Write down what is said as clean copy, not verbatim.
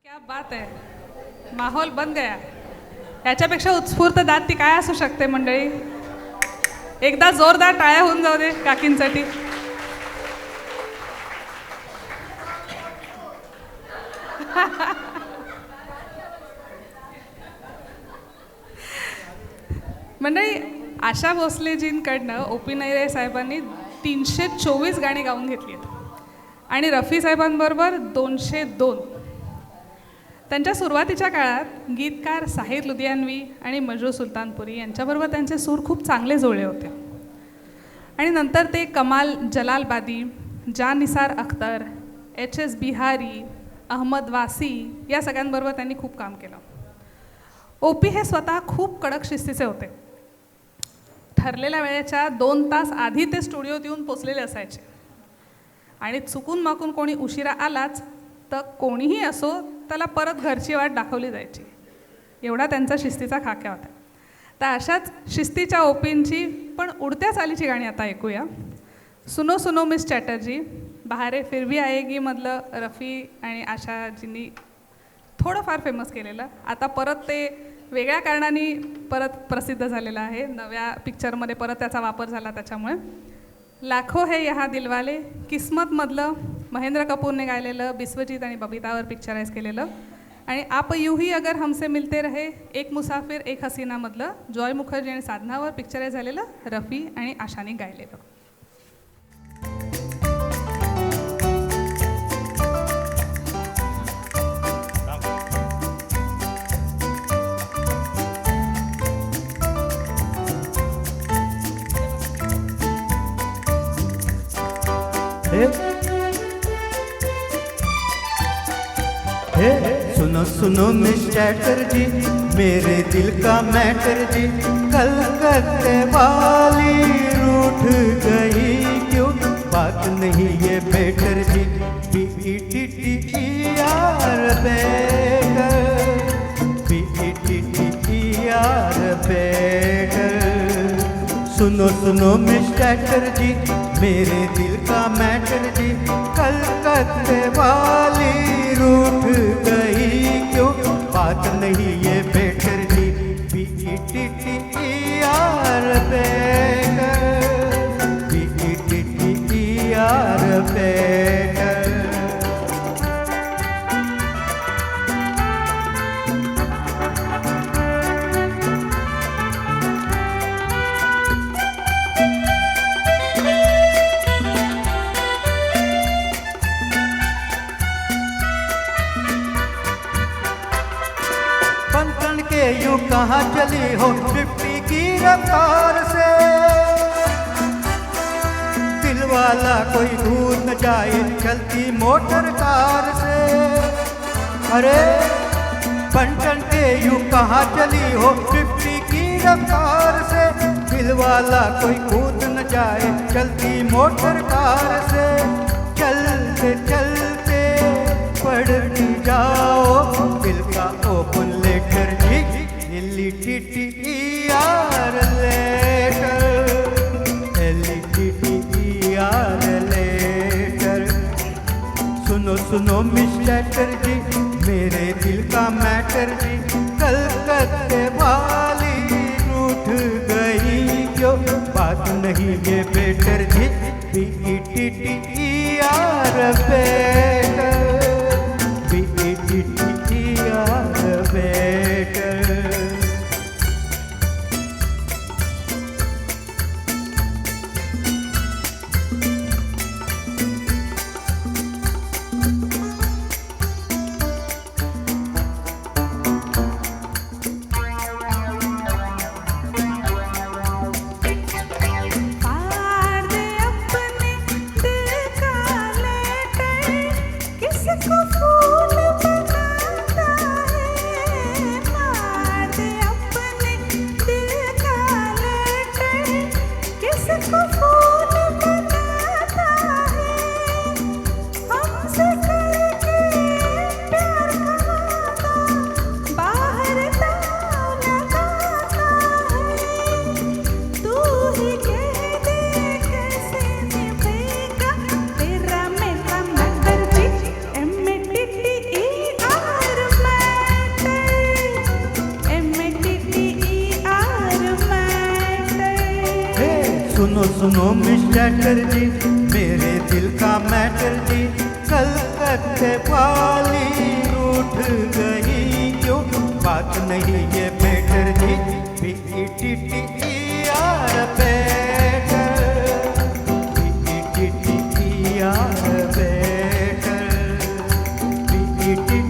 क्या बात आहे, माहोल बन गया. याच्यापेक्षा उत्स्फूर्त दात ती काय असू शकते मंडळी. एकदा जोरदार टाळ्या होऊन जाऊ दे काकींसाठी. मंडळी, आशा भोसलेजींकडनं ओ पी नयरे साहेबांनी 324 गाणी गाऊन घेतली आहेत आणि रफी साहेबांबरोबर 202. त्यांच्या सुरुवातीच्या काळात गीतकार साहिर लुधियानवी आणि मजरू सुलतानपुरी यांच्याबरोबर त्यांचे सूर खूप चांगले जुळले होते. आणि नंतर ते कमाल जलालबादी, जान निसार अख्तर, एच एस बिहारी, अहमद वासी या सगळ्यांबरोबर त्यांनी खूप काम केलं. ओ पी हे स्वतः खूप कडक शिस्तीचे होते. ठरलेल्या वेळेच्या 2 तास आधी ते स्टुडिओत येऊन पोचलेले असायचे आणि चुकून माकून कोणी उशिरा आलाच तर कोणीही असो त्याला परत घरची वाट दाखवली जायची. एवढा त्यांचा शिस्तीचा खाक्या होता. तर अशाच शिस्तीच्या ओपींची पण उडत्या चालीची गाणी आता ऐकूया. सुनो सुनो मिस चॅटर्जी, बहारे फिर भी आएगी मधलं रफी आणि आशाजींनी थोडंफार फेमस केलेलं. आता परत ते वेगळ्या कारणाने परत प्रसिद्ध झालेलं आहे. नव्या पिक्चरमध्ये परत त्याचा वापर झाला त्याच्यामुळे. लाखो है यहाँ दिलवाले, किस्मतमधलं महेंद्र कपूरने गायलेलं, बिस्वजीत आणि बबितावर पिक्चराईज केलेलं. आणि आप यूही अगर हमसे मिलते रहे, एक मुसाफिर एक हसीनामधलं जॉय मुखर्जी आणि साधनावर पिक्चराईज झालेलं, रफी आणि आशाने गायलेलं. सुनो सुनो मिस चैटर्जी, मेरे दिल का मैटर जी, कलकत्ते वाली रूठ गई क्यों, बात नहीं ये बेटर जी. BETTER better, BETTER better. सुनो सुनो मिस चैटर्जी, मेरे दिल का मैटर जी, कलकत्ते वाली रूठ गई क्यों, बात नहीं ये बेटर जी. BETTER better, BETTER better. यूं कहाँ चली हो 50 की रफ्तार से, दिल वाला कोई दूर न जाए चलती मोटर कार से. अरे बंटन के यूं कहाँ चली हो 50 की रफ्तार से, दिल वाला कोई कूद न जाए चलती मोटर कार से. चलते चलते पढ़ती जाओ दिल का ओपन लेटर जी, LETTER लेटर, LETTER लेटर. सुनो सुनो मिस चैटर्जी, मेरे दिल का मैटर जी, कलकत्ते वाली रूठ गई क्यों, बात नहीं ये बेटर जी. BETTER better, BETTER better. किसको फूल बनाता है सुनो सुनो मिस चैटर्जी, मेरे दिल का मैटर जी, कलकत्ते वाली रूठ गई क्यों, बात नहीं ये बेटर जी, PETTER better, PETTER better, PETTER